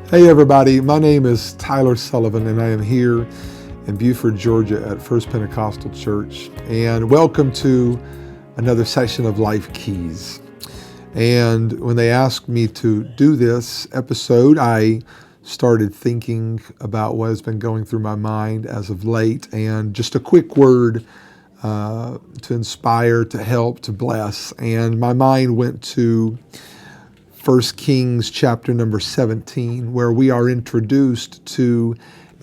Hey everybody, my name is Tyler Sullivan and I am here in Buford, Georgia at First Pentecostal Church, and welcome to another session of Lifekeys. And when they asked me to do this episode, I started thinking about what has been going through my mind as of late, and just a quick word to inspire, to help, to bless. And my mind went to 1 Kings chapter number 17, where we are introduced to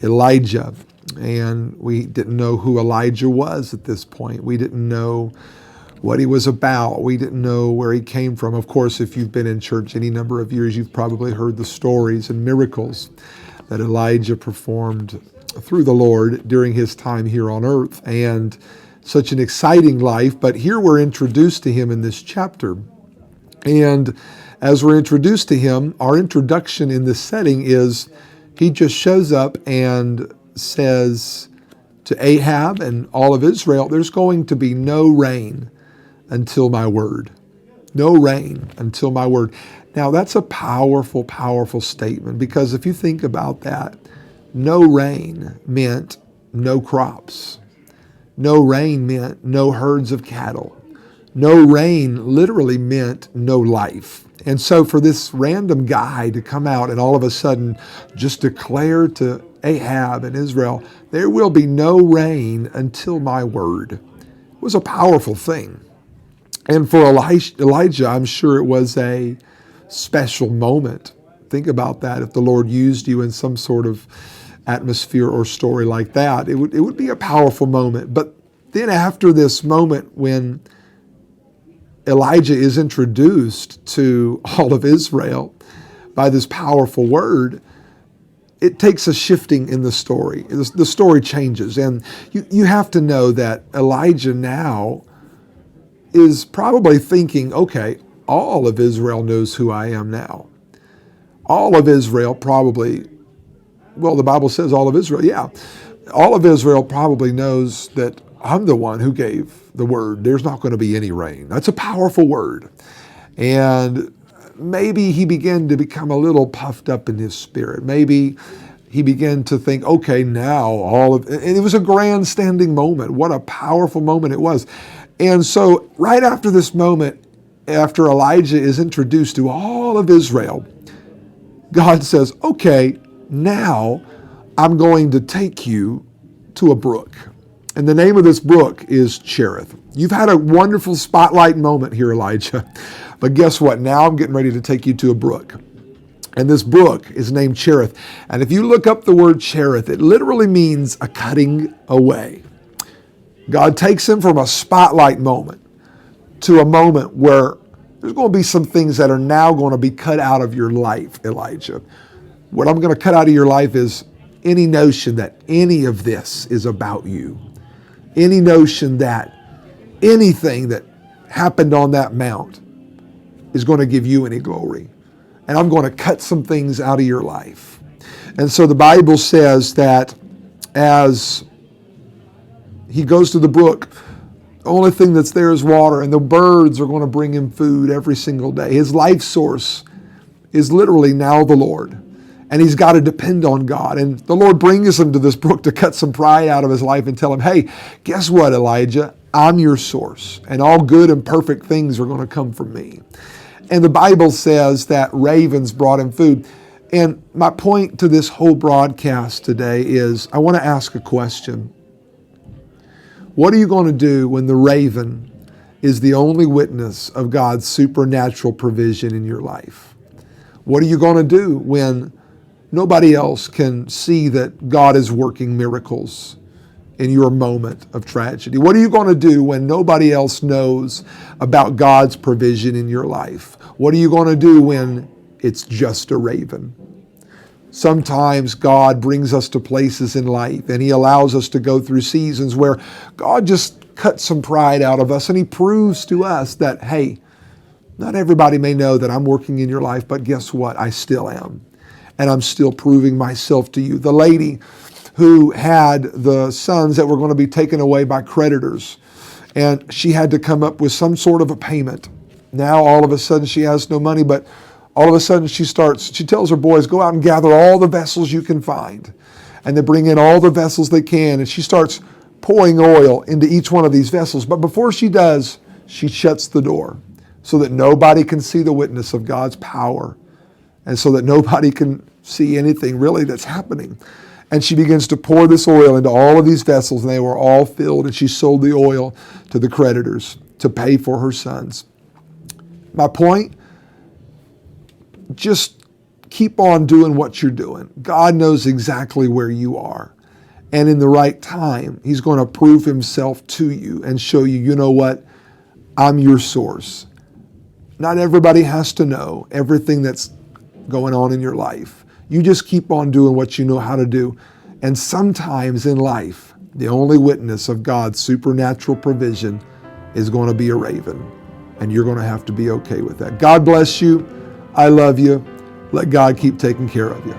Elijah. And we didn't know who Elijah was at this point. We didn't know what he was about. We didn't know where he came from. Of course, if you've been in church any number of years, you've probably heard the stories and miracles that Elijah performed through the Lord during his time here on earth. And such an exciting life. But here we're introduced to him in this chapter. And as we're introduced to him, our introduction in this setting is he just shows up and says to Ahab and all of Israel, there's going to be no rain until my word. No rain until my word. Now that's a powerful, powerful statement, because if you think about that, no rain meant no crops. No rain meant no herds of cattle. No rain literally meant no life. And so for this random guy to come out and all of a sudden just declare to Ahab and Israel, there will be no rain until my word, was a powerful thing. And for Elijah, I'm sure it was a special moment. Think about that. If the Lord used you in some sort of atmosphere or story like that, it would be a powerful moment. But then after this moment when Elijah is introduced to all of Israel by this powerful word, it takes a shifting in the story. The story changes. And you have to know that Elijah now is probably thinking, okay, all of Israel knows who I am now. All of Israel probably, well, the Bible says all of Israel, yeah. All of Israel probably knows that I'm the one who gave the word. There's not going to be any rain. That's a powerful word. And maybe he began to become a little puffed up in his spirit. Maybe he began to think, okay, now and it was a grandstanding moment. What a powerful moment it was. And so right after this moment, after Elijah is introduced to all of Israel, God says, okay, now I'm going to take you to a brook. And the name of this brook is Cherith. You've had a wonderful spotlight moment here, Elijah. But guess what? Now I'm getting ready to take you to a brook. And this brook is named Cherith. And if you look up the word Cherith, it literally means a cutting away. God takes him from a spotlight moment to a moment where there's going to be some things that are now going to be cut out of your life, Elijah. What I'm going to cut out of your life is any notion that any of this is about you. Any notion that anything that happened on that mount is going to give you any glory. And I'm going to cut some things out of your life. And so the Bible says that as he goes to the brook, the only thing that's there is water, and the birds are going to bring him food every single day. His life source is literally now the Lord. And he's got to depend on God. And the Lord brings him to this brook to cut some pride out of his life and tell him, hey, guess what, Elijah? I'm your source. And all good and perfect things are going to come from me. And the Bible says that ravens brought him food. And my point to this whole broadcast today is I want to ask a question. What are you going to do when the raven is the only witness of God's supernatural provision in your life? What are you going to do when nobody else can see that God is working miracles in your moment of tragedy? What are you going to do when nobody else knows about God's provision in your life? What are you going to do when it's just a raven? Sometimes God brings us to places in life and he allows us to go through seasons where God just cuts some pride out of us and he proves to us that, hey, not everybody may know that I'm working in your life, but guess what? I still am. And I'm still proving myself to you. The lady who had the sons that were going to be taken away by creditors, and she had to come up with some sort of a payment. Now all of a sudden she has no money, but All of a sudden she tells her boys, go out and gather all the vessels you can find. And they bring in all the vessels they can, and she starts pouring oil into each one of these vessels. But before she does, she shuts the door so that nobody can see the witness of God's power, and so that nobody can see anything really that's happening. And she begins to pour this oil into all of these vessels, and they were all filled, and she sold the oil to the creditors to pay for her sons. My point, just keep on doing what you're doing. God knows exactly where you are. And in the right time, he's going to prove himself to you and show you, you know what? I'm your source. Not everybody has to know everything that's going on in your life. You just keep on doing what you know how to do. And sometimes in life, the only witness of God's supernatural provision is going to be a raven. And you're going to have to be okay with that. God bless you. I love you. Let God keep taking care of you.